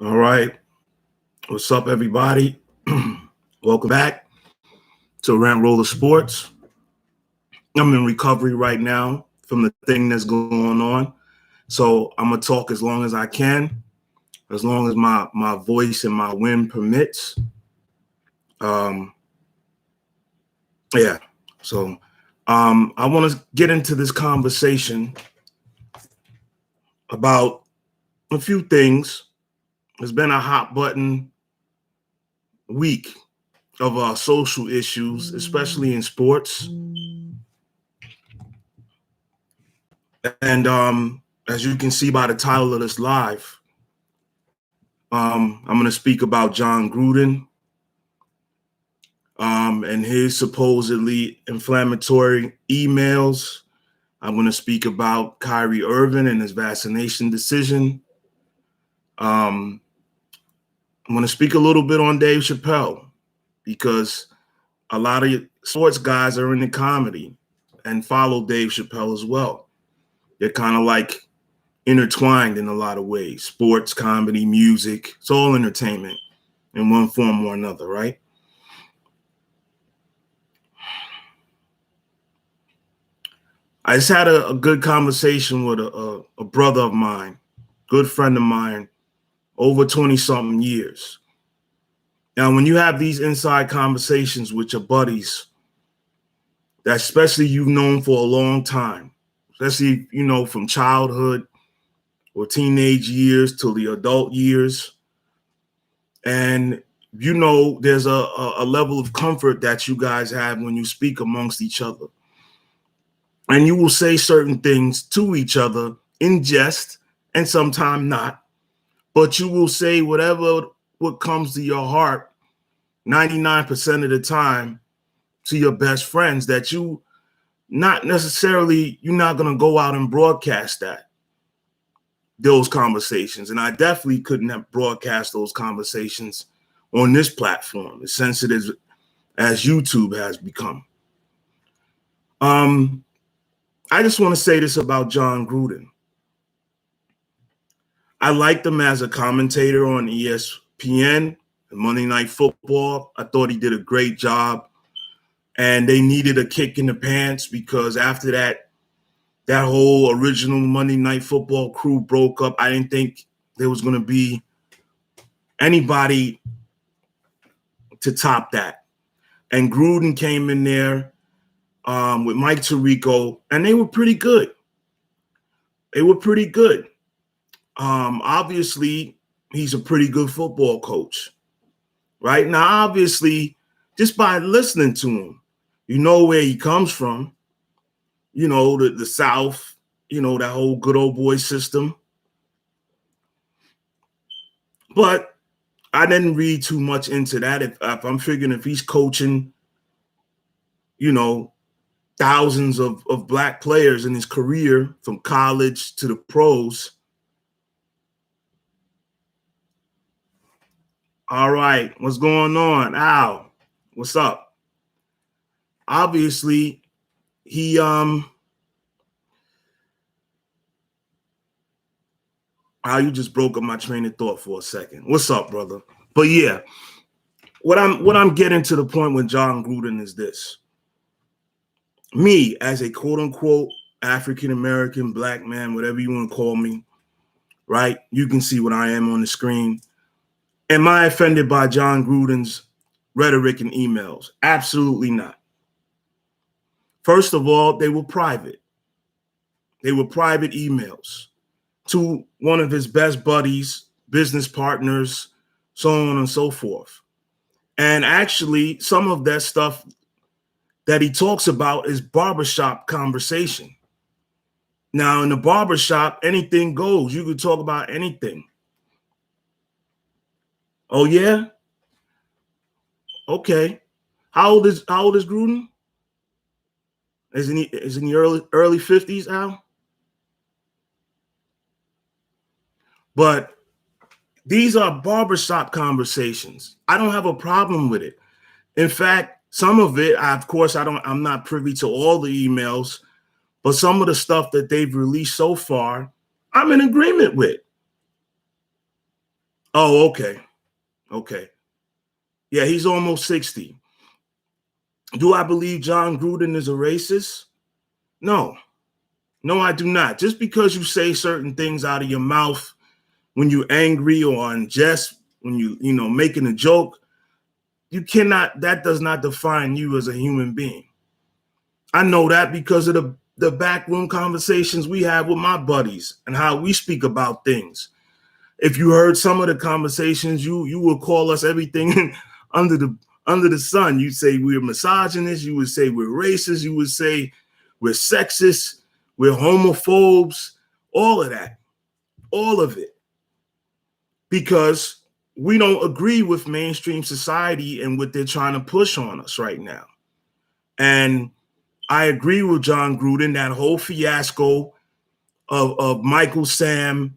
All right. What's up, everybody? Welcome back to Rant Roller Sports. I'm in recovery right now from the thing that's going on. So I'm going to talk as long as I can, as long as my voice and my wind permits. Um, yeah. So I want to get into this conversation about a few things. It's been a hot button week of social issues, especially in sports. And as you can see by the title of this live, I'm going to speak about John Gruden and his supposedly inflammatory emails. I'm going to speak about Kyrie Irvin and his vaccination decision. I'm going to speak a little bit on Dave Chapelle because a lot of sports guys are into comedy and follow Dave Chapelle as well. They're kind of like intertwined in a lot of ways. Sports, comedy, music, it's all entertainment in one form or another, right? I just had a good conversation with a brother of mine, good friend of mine, over 20-something years. Now, when you have these inside conversations with your buddies, that especially you've known for a long time, especially, from childhood or teenage years to the adult years, and there's a level of comfort that you guys have when you speak amongst each other. And you will say certain things to each other in jest and sometimes not. But you will say what comes to your heart 99% of the time to your best friends that you're not going to go out and broadcast those conversations. And I definitely couldn't have broadcast those conversations on this platform, as sensitive as YouTube has become. I just want to say this about John Gruden. I liked him as a commentator on ESPN and Monday Night Football. I thought he did a great job. And they needed a kick in the pants because after that whole original Monday Night Football crew broke up. I didn't think there was going to be anybody to top that. And Gruden came in there with Mike Tirico, and they were pretty good. Obviously, he's a pretty good football coach, right? Now, obviously, just by listening to him, you know where he comes from, the South, that whole good old boy system. But I didn't read too much into that. If I'm figuring if he's coaching, thousands of black players in his career from college to the pros. All right, what's going on? Al, what's up? Obviously, he you just broke up my train of thought for a second. What's up, brother? But yeah, what I'm getting to the point with John Gruden is this. Me, as a quote unquote African-American black man, whatever you want to call me, right? You can see what I am on the screen. Am I offended by John Gruden's rhetoric and emails? Absolutely not. First of all, they were private. They were private emails to one of his best buddies, business partners, so on and so forth. And actually, some of that stuff that he talks about is barbershop conversation. Now, in the barbershop, anything goes. You could talk about anything. Oh, yeah? Okay. How old is Gruden? Is in the early 50s, Al? But these are barbershop conversations. I don't have a problem with it. In fact, some of it, I'm not privy to all the emails, but some of the stuff that they've released so far, I'm in agreement with. Oh, okay. Okay. Yeah, he's almost 60. Do I believe John Gruden is a racist? No. No, I do not. Just because you say certain things out of your mouth when you're angry or on jest, when making a joke, that does not define you as a human being. I know that because of the backroom conversations we have with my buddies and how we speak about things. If you heard some of the conversations, you will call us everything under the sun. You'd say we're misogynists. You would say we're racist. You would say we're sexist. We're homophobes. All of that, all of it, because we don't agree with mainstream society and what they're trying to push on us right now. And I agree with John Gruden, that whole fiasco of Michael Sam,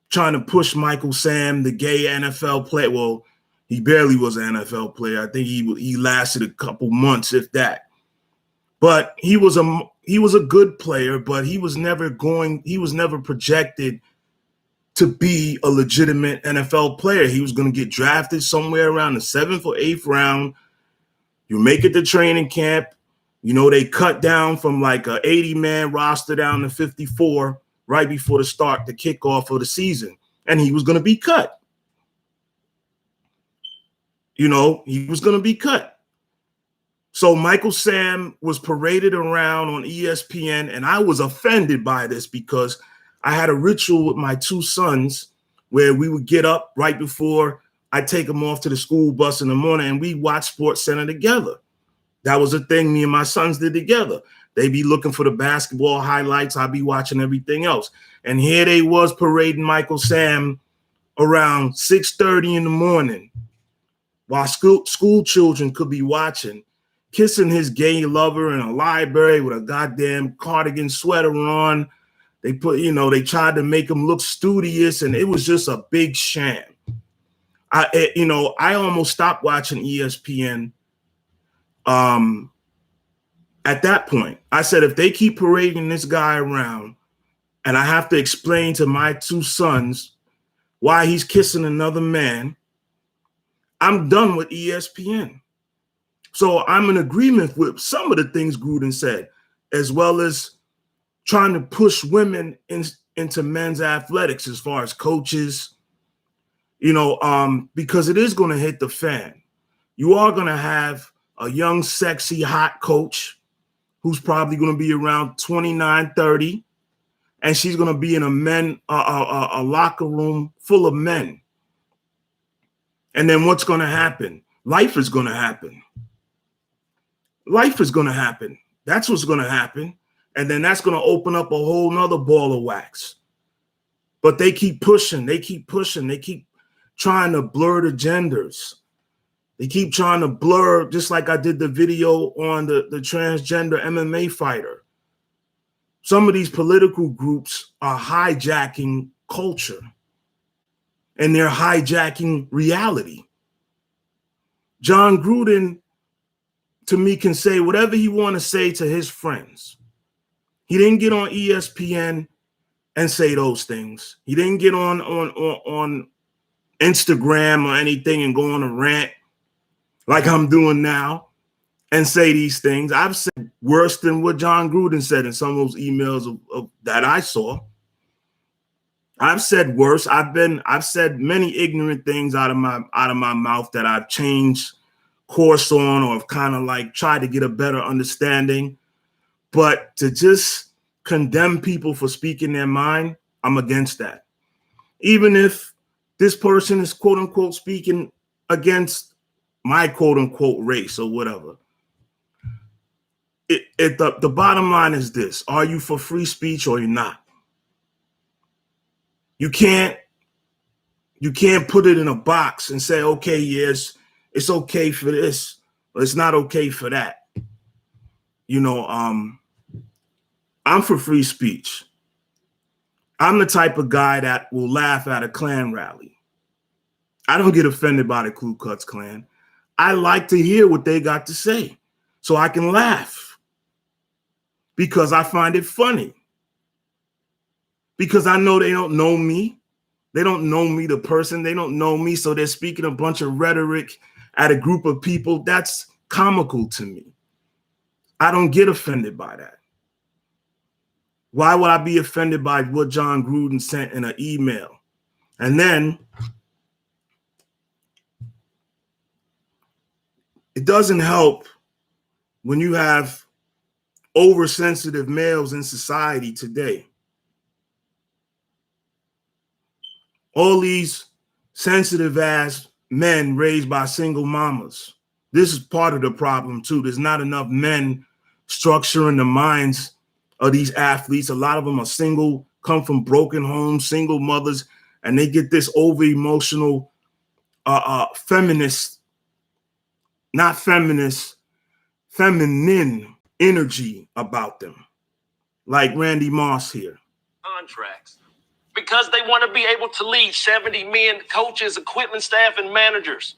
trying to push Michael Sam, the gay NFL player. Well, he barely was an NFL player. I think he lasted a couple months, if that. But he was a good player, but he was never projected to be a legitimate NFL player. He was going to get drafted somewhere around the 7th or 8th round. You make it to training camp. They cut down from like a 80-man roster down to 54 right before the kickoff of the season. And he was going to be cut. He was going to be cut. So Michael Sam was paraded around on ESPN, and I was offended by this because I had a ritual with my two sons where we would get up right before I take them off to the school bus in the morning, and we watch Sports Center together. That was a thing me and my sons did together. They'd be looking for the basketball highlights. I'd be watching everything else. And here they was parading Michael Sam around 6:30 in the morning while school children could be watching, kissing his gay lover in a library with a goddamn cardigan sweater on. They tried to make him look studious, and it was just a big sham. I almost stopped watching ESPN. At that point, I said, if they keep parading this guy around and I have to explain to my two sons why he's kissing another man, I'm done with ESPN. So I'm in agreement with some of the things Gruden said, as well as trying to push women into men's athletics as far as coaches, because it is going to hit the fan. You are going to have a young, sexy, hot coach who's probably going to be around 29, 30, and she's going to be in a locker room full of men. And then what's going to happen? Life is going to happen. Life is going to happen. That's what's going to happen. And then that's going to open up a whole nother ball of wax. But they keep pushing. They keep trying to blur the genders. They keep trying to blur, just like I did the video on the transgender MMA fighter. Some of these political groups are hijacking culture, and they're hijacking reality. John Gruden, to me, can say whatever he want to say to his friends. He didn't get on ESPN and say those things. He didn't get on Instagram or anything and go on a rant like I'm doing now and say these things. I've said worse than what John Gruden said in some of those emails that I saw. I've said worse. I've said many ignorant things out of my mouth that I've changed course on, or have kind of like tried to get a better understanding. But to just condemn people for speaking their mind, I'm against that. Even if this person is quote unquote speaking against my quote unquote race or whatever. The bottom line is this: are you for free speech or you're not? You can't put it in a box and say, okay, yes, it's okay for this, but it's not okay for that. I'm for free speech. I'm the type of guy that will laugh at a Klan rally. I don't get offended by the Ku Klux Klan. I like to hear what they got to say so I can laugh because I find it funny. Because I know they don't know me. They don't know me, the person. They don't know me. So they're speaking a bunch of rhetoric at a group of people. That's comical to me. I don't get offended by that. Why would I be offended by what John Gruden sent in an email? And then it doesn't help when you have oversensitive males in society today. All these sensitive ass men raised by single mamas. This is part of the problem too. There's not enough men structuring the minds of these athletes. A lot of them are single, come from broken homes, single mothers, and they get this over emotional feminist, not feminist, feminine energy about them. Like Randy Moss here. Contracts. Because they want to be able to lead 70 men, coaches, equipment staff, and managers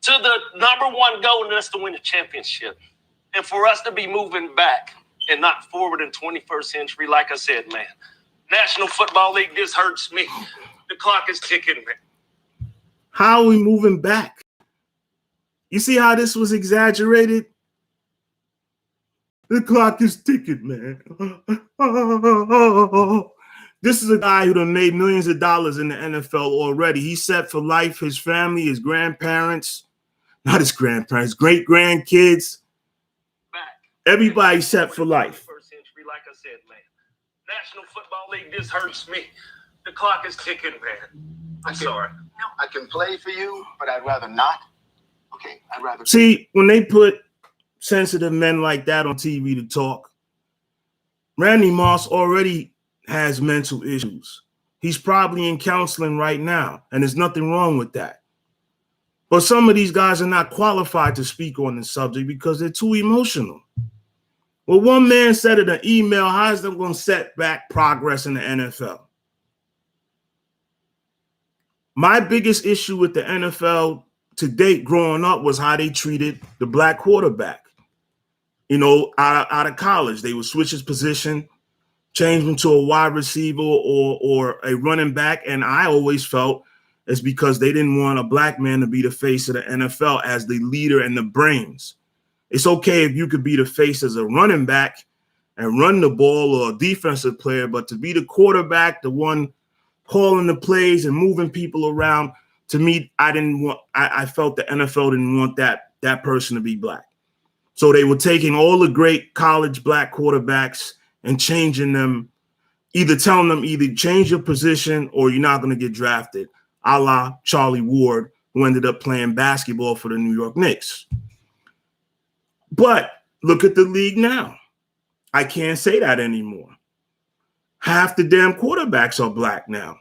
to the number one goal, and that's to win a championship. And for us to be moving back and not forward in 21st century, like I said, man, National Football League, this hurts me. The clock is ticking, man. How are we moving back? You see how this was exaggerated? The clock is ticking, man. This is a guy who done made millions of dollars in the NFL already. He's set for life. His family, his grandparents, not his grandparents, great grandkids. Everybody's set for life. Century, like I said, man. National Football League, this hurts me. The clock is ticking, man. I'm sorry. No, I can play for you, but I'd rather not. Okay, I'd rather. See, when they put sensitive men like that on TV to talk, Randy Moss already has mental issues. He's probably in counseling right now, and there's nothing wrong with that. But some of these guys are not qualified to speak on the subject because they're too emotional. Well, one man said in an email, how is that going to set back progress in the NFL? My biggest issue with the NFL to date growing up was how they treated the black quarterback. You know, out of college, they would switch his position, change him to a wide receiver or a running back. And I always felt it's because they didn't want a black man to be the face of the NFL as the leader and the brains. It's okay if you could be the face as a running back and run the ball or a defensive player, but to be the quarterback, the one calling the plays and moving people around, to me, I felt the NFL didn't want that person to be black. So they were taking all the great college black quarterbacks and changing them, either telling them either change your position or you're not going to get drafted, a la Charlie Ward, who ended up playing basketball for the New York Knicks. But look at the league now. I can't say that anymore. Half the damn quarterbacks are black now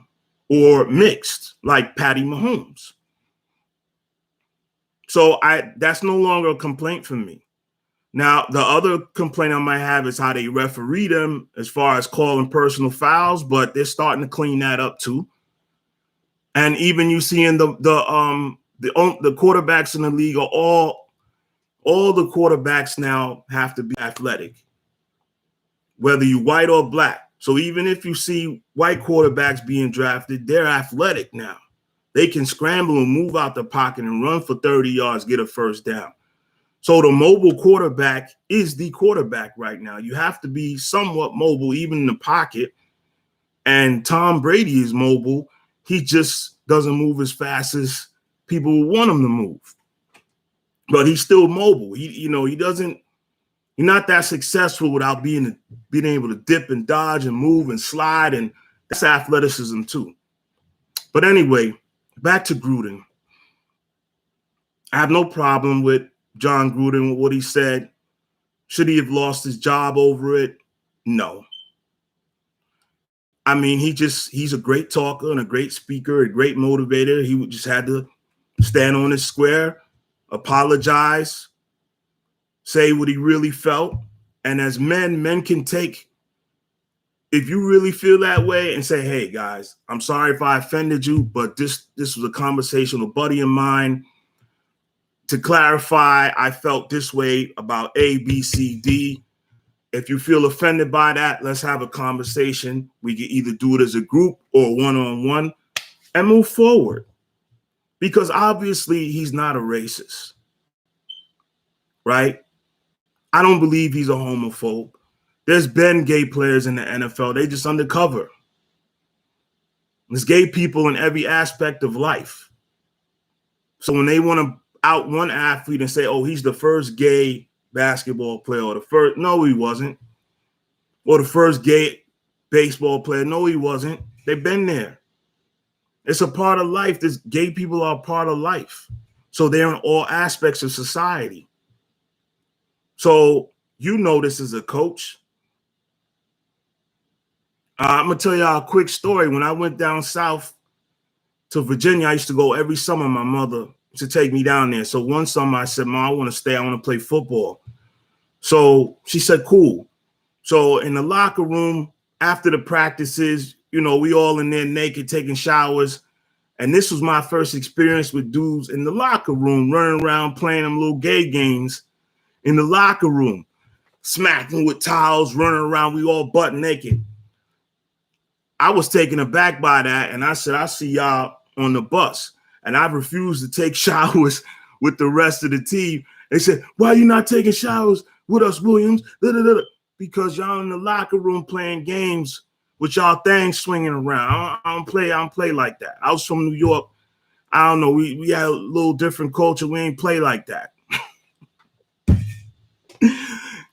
or mixed, like Patty Mahomes. So that's no longer a complaint for me. Now, the other complaint I might have is how they referee them as far as calling personal fouls, but they're starting to clean that up too. And even you see in the quarterbacks in the league are all the quarterbacks now have to be athletic, whether you're white or black. So even if you see white quarterbacks being drafted, they're athletic now. They can scramble and move out the pocket and run for 30 yards, get a first down. So the mobile quarterback is the quarterback right now. You have to be somewhat mobile, even in the pocket. And Tom Brady is mobile. He just doesn't move as fast as people want him to move. But he's still mobile. He's not that successful without being able to dip and dodge and move and slide. And that's athleticism too. But anyway, back to Gruden. I have no problem with John Gruden, with what he said. Should he have lost his job over it? No. I mean, he's a great talker and a great speaker, a great motivator. He just had to stand on his square, apologize, say what he really felt. And as men can take, if you really feel that way and say, hey, guys, I'm sorry if I offended you, but this was a conversation with a buddy of mine. To clarify, I felt this way about A, B, C, D. If you feel offended by that, let's have a conversation. We can either do it as a group or one-on-one. and move forward. Because obviously he's not a racist, right? I don't believe he's a homophobe. There's been gay players in the NFL. They just undercover. There's gay people in every aspect of life. So when they want to out one athlete and say, oh, he's the first gay basketball player, or the first, no, he wasn't. Or the first gay baseball player, no, he wasn't. They've been there. It's a part of life. This gay people are a part of life. So they're in all aspects of society. So you know this as a coach. I'm going to tell y'all a quick story. When I went down south to Virginia, I used to go every summer. My mother used to take me down there. So one summer I said, Mom, I want to stay. I want to play football. So she said, cool. So in the locker room, after the practices, you know, we all in there naked, taking showers. And this was my first experience with dudes in the locker room, running around playing them little gay games in the locker room, smacking with towels, running around. We all butt naked. I was taken aback by that, and I said, I'll see y'all on the bus. And I refused to take showers with the rest of the team. They said, why are you not taking showers with us, Williams? Because y'all in the locker room playing games with y'all things swinging around. I don't play like that. I was from New York. I don't know. We had a little different culture. We ain't play like that.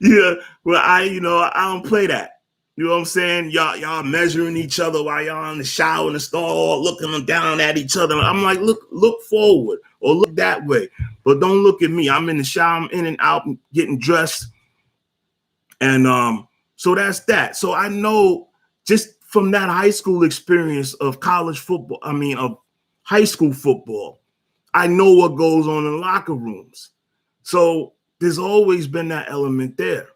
Yeah, well, I don't play that. You know what I'm saying? Y'all measuring each other while y'all in the shower in the stall, looking down at each other. I'm like, look forward or look that way, but don't look at me. I'm in the shower. I'm in and out, getting dressed, and so that's that. So I know just from that high school experience of college football. Of high school football, I know what goes on in locker rooms. So there's always been that element there.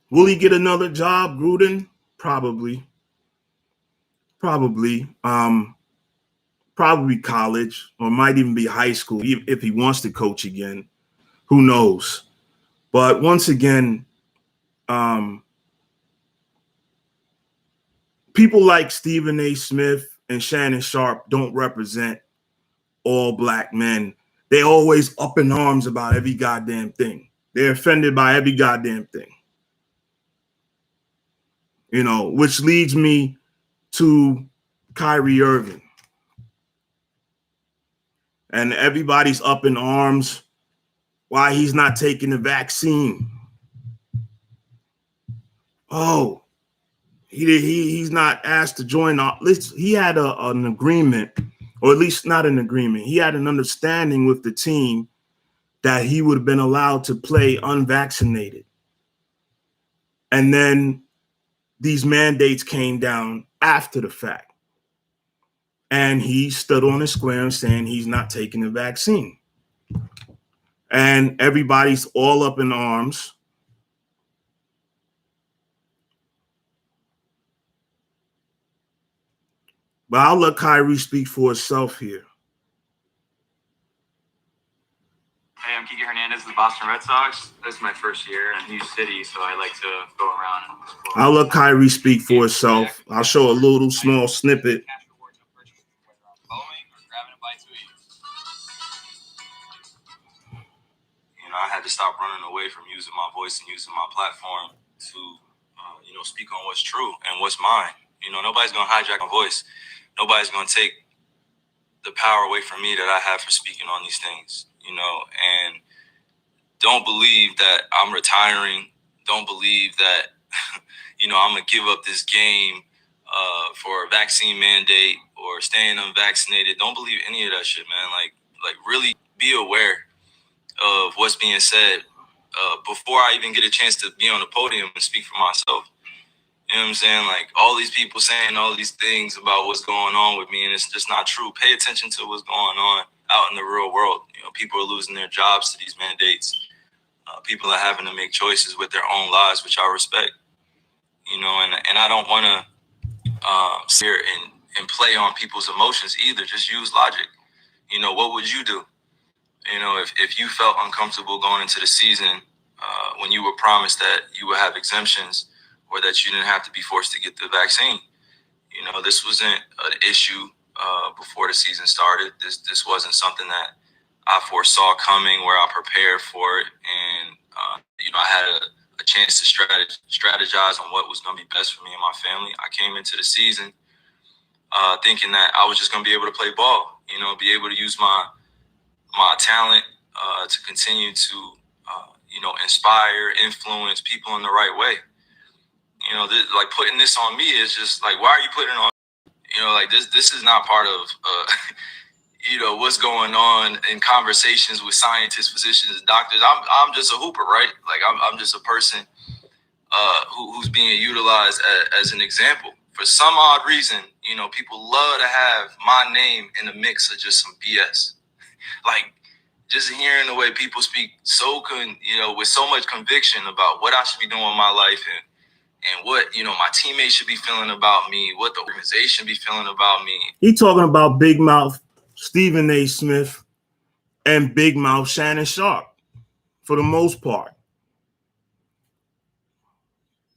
Will he get another job, Gruden? Probably. Probably college, or might even be high school if he wants to coach again. Who knows? But once again, people like Stephen A. Smith and Shannon Sharp don't represent all black men. They're always up in arms about every goddamn thing. They're offended by every goddamn thing. You know, which leads me to Kyrie Irvin. And everybody's up in arms why he's not taking the vaccine. Oh, he's not asked to join. He had an agreement, or at least not an agreement. He had an understanding with the team that he would have been allowed to play unvaccinated. And then these mandates came down after the fact. And he stood on his square saying he's not taking the vaccine. And everybody's all up in arms. But I'll let Kyrie speak for himself here. Hey, I'm Kiki Hernandez of the Boston Red Sox. This is my first year in a new city, so I like to go around and explore. I'll let Kyrie speak for himself. I'll show a little small snippet. You know, I had to stop running away from using my voice and using my platform to, speak on what's true and what's mine. You know, nobody's going to hijack my voice. Nobody's going to take the power away from me that I have for speaking on these things, and don't believe that I'm retiring. Don't believe that, I'm going to give up this game for a vaccine mandate or staying unvaccinated. Don't believe any of that shit, man. Like really be aware of what's being said before I even get a chance to be on the podium and speak for myself. You know what I'm saying? Like all these people saying all these things about what's going on with me, and it's just not true. Pay attention to what's going on out in the real world. People are losing their jobs to these mandates. People are having to make choices with their own lives, which I respect. And I don't want to sit here and play on people's emotions either. Just use logic. What would you do? If you felt uncomfortable going into the season when you were promised that you would have exemptions or that you didn't have to be forced to get the vaccine. You know, this wasn't an issue before the season started. This wasn't something that I foresaw coming, where I prepared for it, and you know, I had a chance to strategize on what was going to be best for me and my family. I came into the season thinking that I was just going to be able to play ball, you know, be able to use my talent to continue to, you know, inspire, influence people in the right way. You know, like putting this on me is just like, why are you putting it on? You know, like this is not part of, you know, what's going on in conversations with scientists, physicians, doctors. I'm just a hooper, right? Like I'm just a person who's being utilized as an example. For some odd reason, you know, people love to have my name in the mix of just some BS. Like, just hearing the way people speak you know, with so much conviction about what I should be doing in my life and what, you know, my teammates should be feeling about me, what the organization be feeling about me. He talking about Big Mouth Stephen A. Smith and Big Mouth Shannon Sharp for the most part.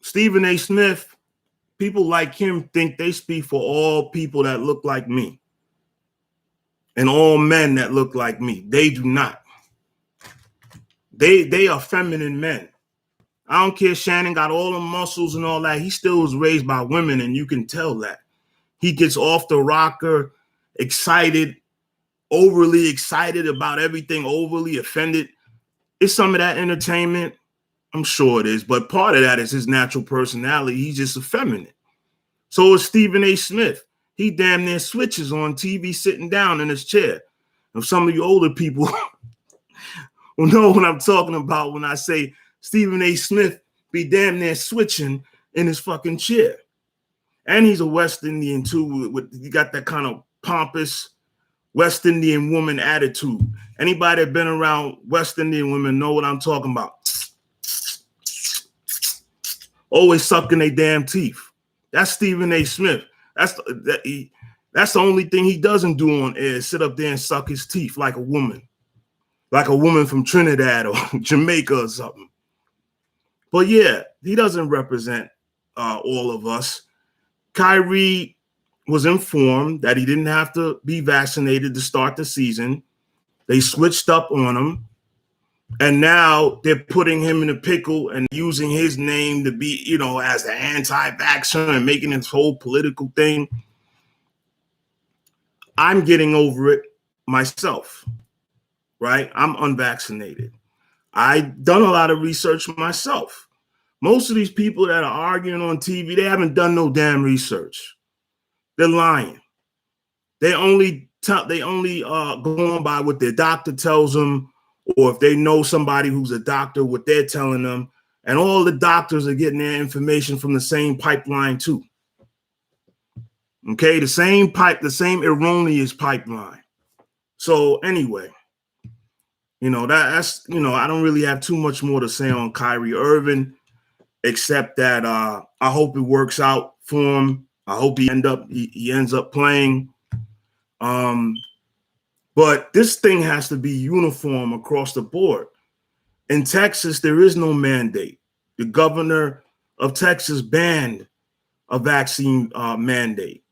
Stephen A. Smith, people like him think they speak for all people that look like me and all men that look like me. They do not. They are feminine men. I don't care. Shannon got all the muscles and all that. He still was raised by women, and you can tell that. He gets off the rocker, excited, overly excited about everything, overly offended. It's some of that entertainment. I'm sure it is. But part of that is his natural personality. He's just effeminate. So is Stephen A. Smith. He damn near switches on TV sitting down in his chair. And some of you older people will know what I'm talking about when I say Stephen A. Smith be damn near switching in his fucking chair. And he's a West Indian too. He got that kind of pompous West Indian woman attitude. Anybody that been around West Indian women know what I'm talking about. Always sucking their damn teeth. That's Stephen A. Smith. That's the only thing he doesn't do on air, is sit up there and suck his teeth like a woman from Trinidad or Jamaica or something. But yeah, he doesn't represent all of us. Kyrie was informed that he didn't have to be vaccinated to start the season. They switched up on him. And now they're putting him in a pickle and using his name to be, you know, as the anti-vaxxer and making this whole political thing. I'm getting over it myself, right? I'm unvaccinated. I've done a lot of research myself. Most of these people that are arguing on TV, they haven't done no damn research. They're lying. They only go on by what their doctor tells them, or if they know somebody who's a doctor, what they're telling them. And all the doctors are getting their information from the same pipeline too. Okay, the same erroneous pipeline. So anyway, you know, that's, you know, I don't really have too much more to say on Kyrie Irvin, except that I hope it works out for him. I hope he ends up playing. But this thing has to be uniform across the board. In Texas, there is no mandate. The governor of Texas banned a vaccine mandate.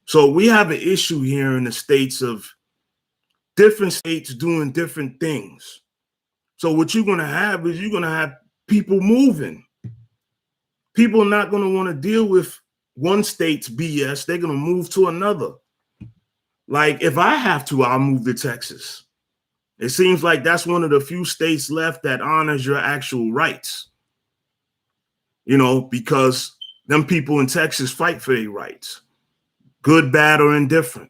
So we have an issue here in the states of different states doing different things. So what you're going to have is you're going to have people moving. People are not going to want to deal with one state's BS. They're going to move to another. Like if I have to, I'll move to Texas. It seems like that's one of the few states left that honors your actual rights. You know, because them people in Texas fight for their rights, good, bad, or indifferent.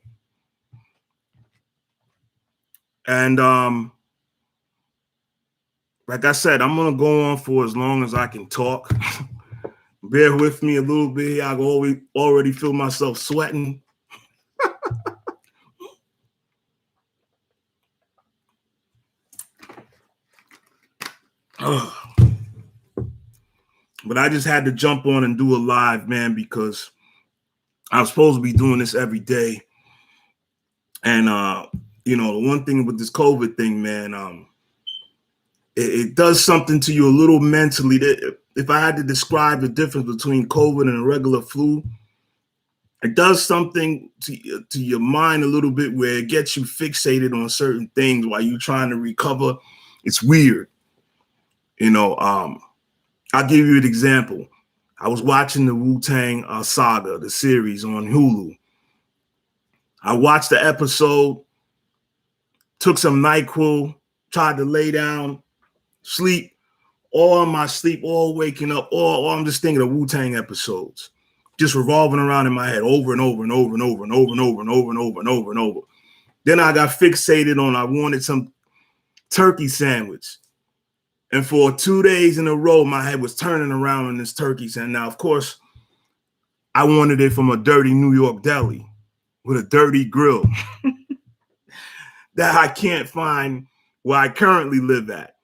And like I said, I'm going to go on for as long as I can talk. Bear with me a little bit. I already feel myself sweating. But I just had to jump on and do a live, man, because I'm supposed to be doing this every day. And, you know, the one thing with this COVID thing, man, it does something to you a little mentally. That if I had to describe the difference between COVID and a regular flu, it does something to your mind a little bit where it gets you fixated on certain things while you're trying to recover. It's weird. I'll give you an example. I was watching the Wu-Tang Saga, the series on Hulu. I watched the episode, took some NyQuil, tried to lay down, sleep, all in my sleep, all waking up, all I'm just thinking of Wu-Tang episodes, just revolving around in my head over and over and over and over and over and over and over and over and over and over. Then I got fixated on I wanted some turkey sandwich. And for 2 days in a row, my head was turning around on this turkey sandwich. Now, of course, I wanted it from a dirty New York deli with a dirty grill that I can't find where I currently live at.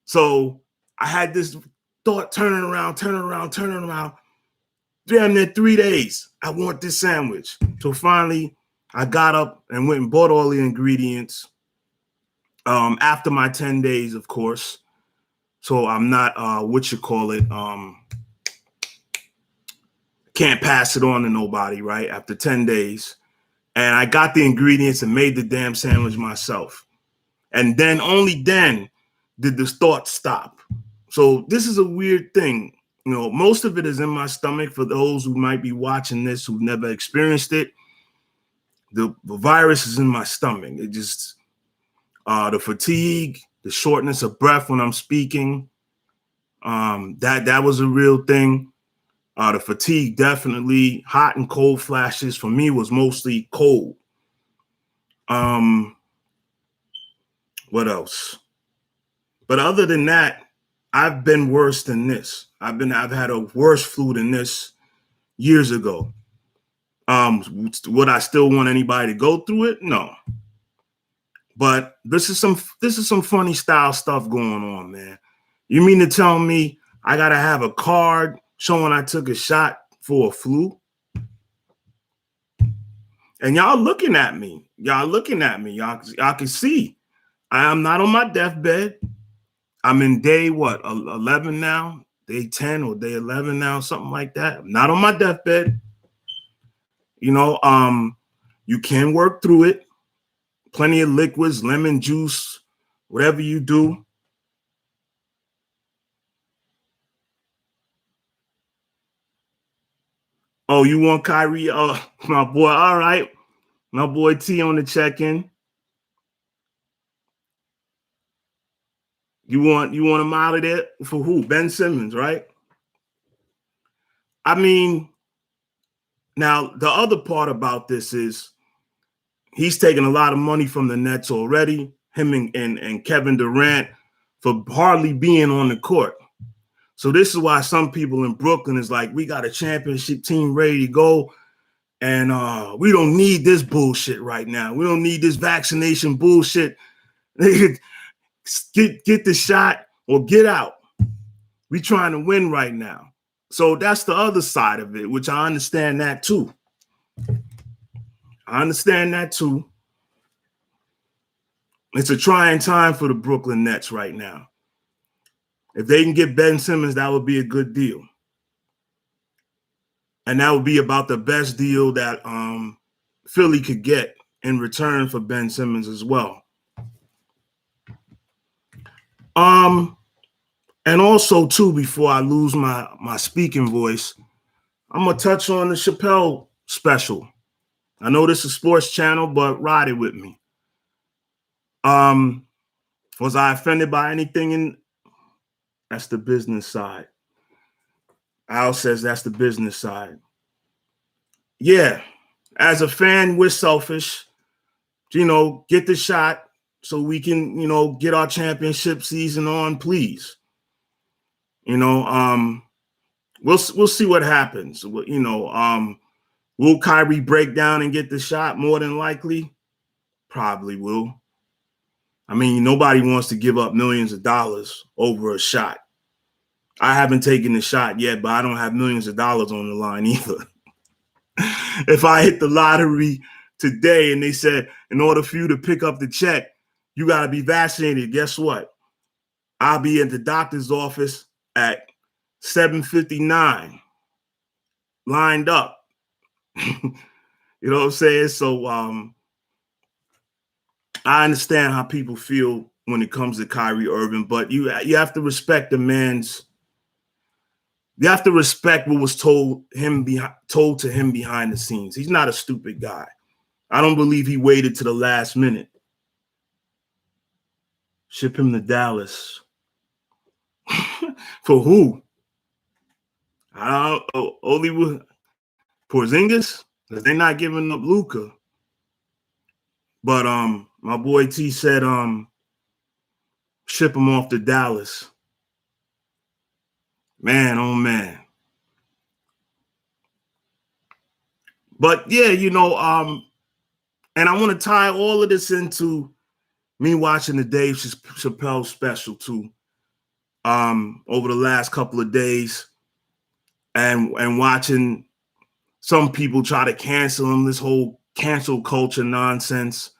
So I had this thought turning around. Damn near 3 days. I want this sandwich. So finally, I got up and went and bought all the ingredients after my 10 days, of course. So I'm not, can't pass it on to nobody, right? After 10 days. And I got the ingredients and made the damn sandwich myself. And then, only then, did the thought stop. So this is a weird thing. Most of it is in my stomach. For those who might be watching this who've never experienced it, the virus is in my stomach. It just, the fatigue, the shortness of breath when I'm speaking, that was a real thing. The fatigue, definitely. Hot and cold flashes. For me, was mostly cold. What else? But other than that, I've been worse than this. I've had a worse flu than this years ago. Would I still want anybody to go through it? No. But this is some funny style stuff going on, man. You mean to tell me I gotta have a card showing I took a shot for a flu? And y'all looking at me. Y'all can see I am not on my deathbed. I'm in day 11 now, day 10 or day 11 now, something like that. I'm not on my deathbed. You can work through it. Plenty of liquids, lemon juice, whatever you do. Oh, you want Kyrie? My boy. All right. My boy T on the check-in. You want him out of there for who? Ben Simmons, right? I mean, now the other part about this is he's taking a lot of money from the Nets already, him and Kevin Durant, for hardly being on the court. So this is why some people in Brooklyn is like, we got a championship team ready to go, and we don't need this bullshit right now. We don't need this vaccination bullshit. Get the shot or get out. We trying to win right now. So that's the other side of it, which I understand that too. It's a trying time for the Brooklyn Nets right now. If they can get Ben Simmons, that would be a good deal. And that would be about the best deal that Philly could get in return for Ben Simmons as well. And also, too, before I lose my speaking voice, I'm going to touch on the Chapelle special. I know this is a sports channel, but ride it with me. Was I offended by anything? That's the business side. Al says that's the business side. Yeah, as a fan, we're selfish. Get the shot so we can, get our championship season on, please. We'll see what happens. Will Kyrie break down and get the shot? More than likely, probably will. I mean, nobody wants to give up millions of dollars over a shot. I haven't taken the shot yet, but I don't have millions of dollars on the line either. If I hit the lottery today and they said, in order for you to pick up the check, you got to be vaccinated, guess what? I'll be at the doctor's office at 7:59 lined up. You know what I'm saying? So I understand how people feel when it comes to Kyrie Irving, but you have to respect the man's. You have to respect what was told to him behind the scenes. He's not a stupid guy. I don't believe he waited to the last minute. Ship him to Dallas. For who? I don't know. Only with Porzingis? Because they're not giving up Luka. But my boy T said ship him off to Dallas. Man, oh man. But yeah, you know, and I want to tie all of this into me watching the Dave Chapelle special too. Over the last couple of days, and watching some people try to cancel him, this whole cancel culture nonsense.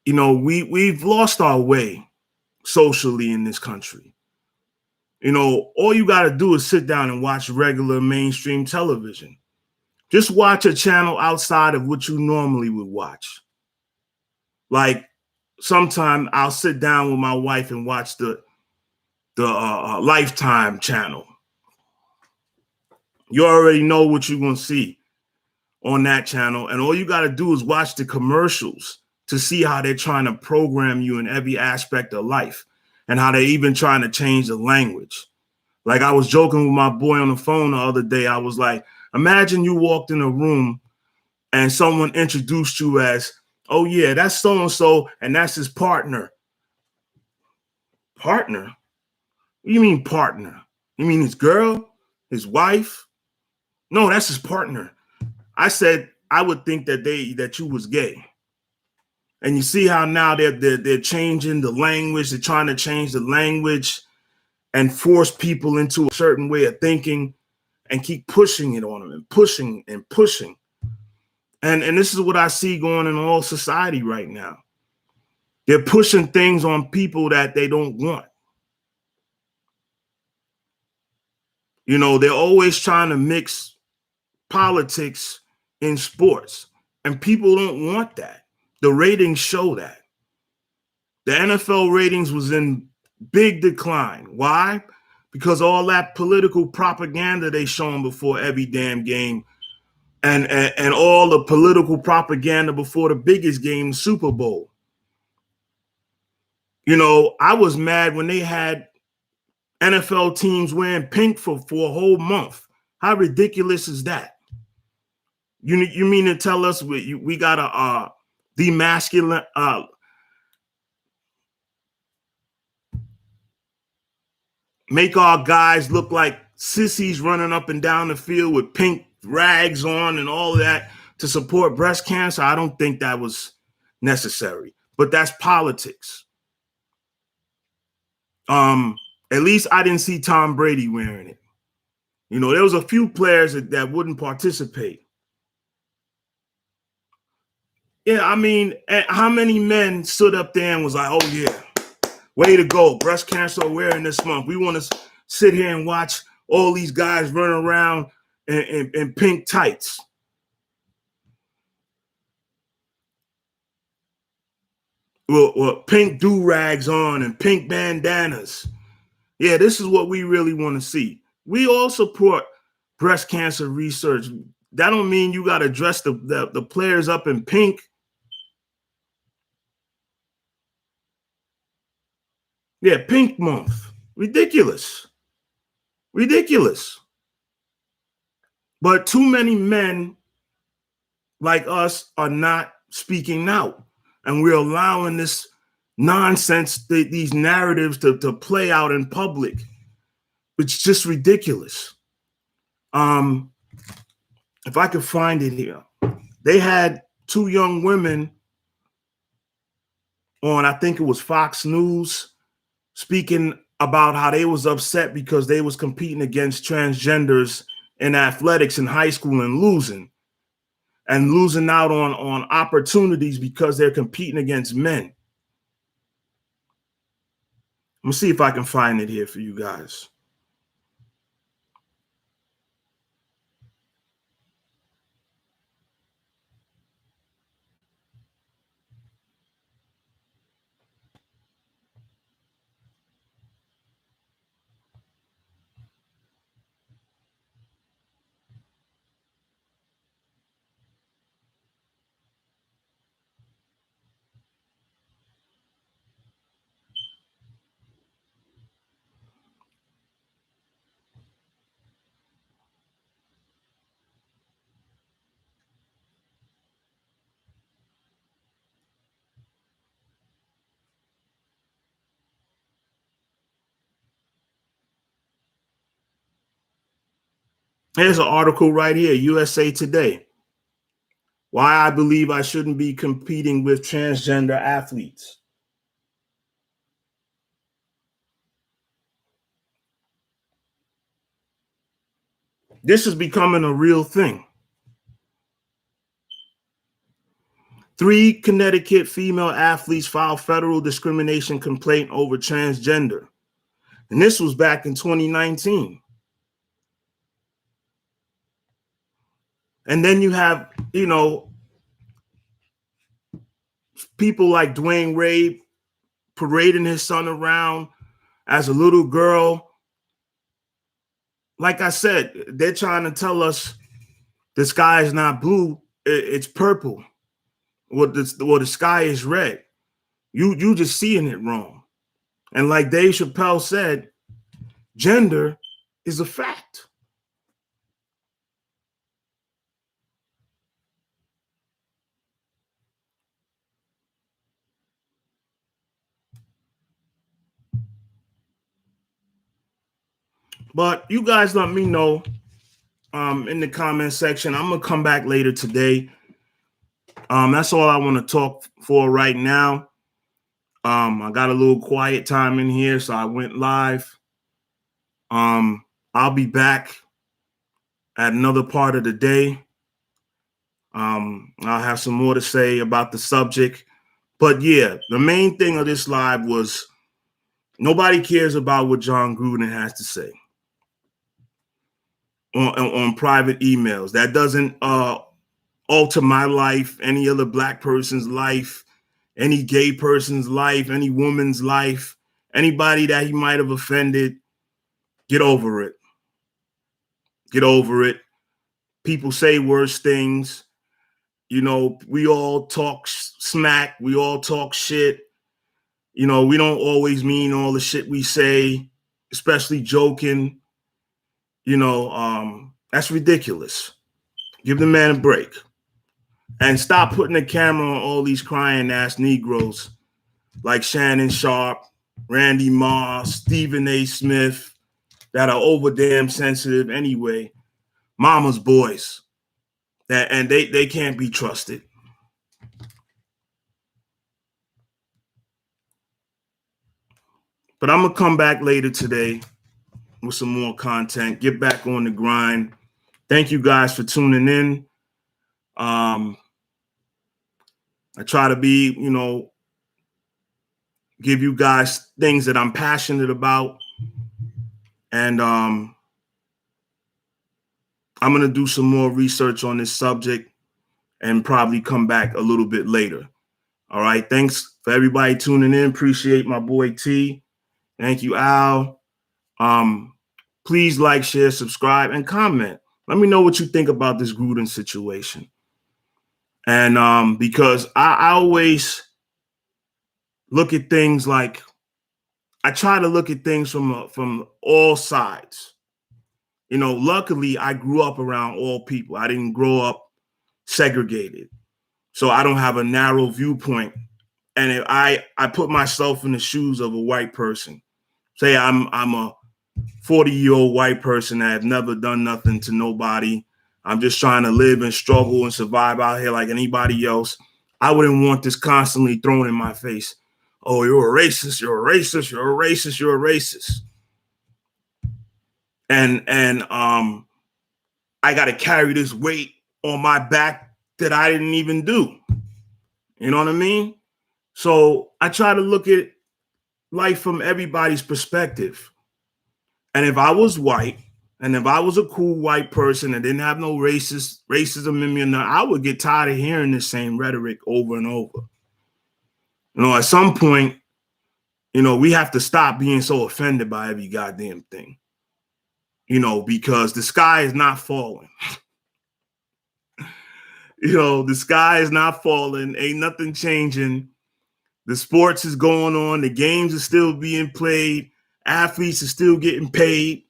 You know, we've lost our way socially in this country. You know, all you got to do is sit down and watch regular mainstream television. Just watch a channel outside of what you normally would watch. Like, sometime I'll sit down with my wife and watch the Lifetime channel. You already know what you're going to see on that channel. And all you got to do is watch the commercials to see how they're trying to program you in every aspect of life and how they're even trying to change the language. Like, I was joking with my boy on the phone the other day. I was like, imagine you walked in a room and someone introduced you as, oh, yeah, that's so-and-so, and that's his partner. Partner? What do you mean partner? You mean his girl? His wife? No, that's his partner. I said I would think that you was gay. And you see how now they're changing the language. They're trying to change the language and force people into a certain way of thinking and keep pushing it on them and pushing and pushing. And this is what I see going in all society right now. They're pushing things on people that they don't want. You know, they're always trying to mix politics in sports, and people don't want that. The ratings show that. The NFL ratings was in big decline. Why? Because all that political propaganda they showing before every damn game, and all the political propaganda before the biggest game, the Super Bowl. You know, I was mad when they had NFL teams wearing pink for a whole month. How ridiculous is that? You mean to tell us we got to demasculine, make our guys look like sissies running up and down the field with pink rags on and all of that to support breast cancer? I don't think that was necessary, but that's politics. At least I didn't see Tom Brady wearing it. You know, there was a few players that wouldn't participate. Yeah, I mean, how many men stood up there and was like, oh, yeah, way to go. Breast cancer awareness month. We want to sit here and watch all these guys run around in pink tights. Well, pink do-rags on and pink bandanas. Yeah, this is what we really want to see. We all support breast cancer research. That don't mean you got to dress the players up in pink. Yeah, pink month. Ridiculous. Ridiculous. But too many men like us are not speaking out. And we're allowing this nonsense, these narratives to play out in public. It's just ridiculous. If I could find it here. They had two young women on, I think it was Fox News, speaking about how they was upset because they was competing against transgenders in athletics in high school and losing out on opportunities because they're competing against men. Let me see if I can find it here for you guys. Here's an article right here, USA Today. Why I believe I shouldn't be competing with transgender athletes. This is becoming a real thing. 3 Connecticut female athletes filed federal discrimination complaint over transgender. And this was back in 2019. And then you have, people like Dwayne Wade parading his son around as a little girl. Like I said, they're trying to tell us the sky is not blue, it's purple. Or the sky is red. You just seeing it wrong. And like Dave Chapelle said, gender is a fact. But you guys let me know in the comment section. I'm gonna come back later today. That's all I want to talk for right now. I got a little quiet time in here, so I went live. I'll be back at another part of the day. I'll have some more to say about the subject. But yeah, the main thing of this live was nobody cares about what John Gruden has to say on private emails. That doesn't alter my life, any other black person's life, any gay person's life, any woman's life, anybody that he might have offended. Get over it. Get over it. People say worse things. We all talk smack. We all talk shit. We don't always mean all the shit we say, especially joking. That's ridiculous. Give the man a break. And stop putting the camera on all these crying ass Negroes like Shannon Sharp, Randy Moss, Stephen A. Smith, that are over damn sensitive anyway. Mama's boys. And they can't be trusted. But I'm going to come back later today with some more content. Get back on the grind. Thank you guys for tuning in. I try to be, give you guys things that I'm passionate about. And I'm going to do some more research on this subject and probably come back a little bit later. All right. Thanks for everybody tuning in. Appreciate my boy T. Thank you, Al. Please like, share, subscribe, and comment. Let me know what you think about this Gruden situation. And because I always look at things like, I try to look at things from all sides. Luckily, I grew up around all people. I didn't grow up segregated. So I don't have a narrow viewpoint. And if I put myself in the shoes of a white person, say I'm a 40-year-old white person that have never done nothing to nobody. I'm just trying to live and struggle and survive out here like anybody else. I wouldn't want this constantly thrown in my face. Oh, you're a racist. You're a racist. You're a racist. You're a racist. And I got to carry this weight on my back that I didn't even do. You know what I mean? So I try to look at life from everybody's perspective. And if I was white, and if I was a cool white person that didn't have no racism in me, I would get tired of hearing the same rhetoric over and over. At some point, we have to stop being so offended by every goddamn thing. Because the sky is not falling. The sky is not falling. Ain't nothing changing. The sports is going on. The games are still being played. Athletes are still getting paid.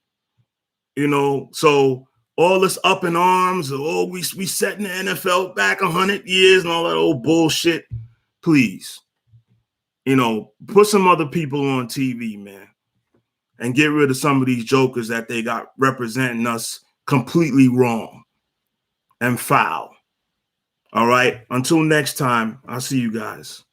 So all this up in arms, we setting the NFL back 100 years and all that old bullshit. Please, put some other people on TV, man, and get rid of some of these jokers that they got representing us completely wrong and foul. All right. Until next time, I'll see you guys.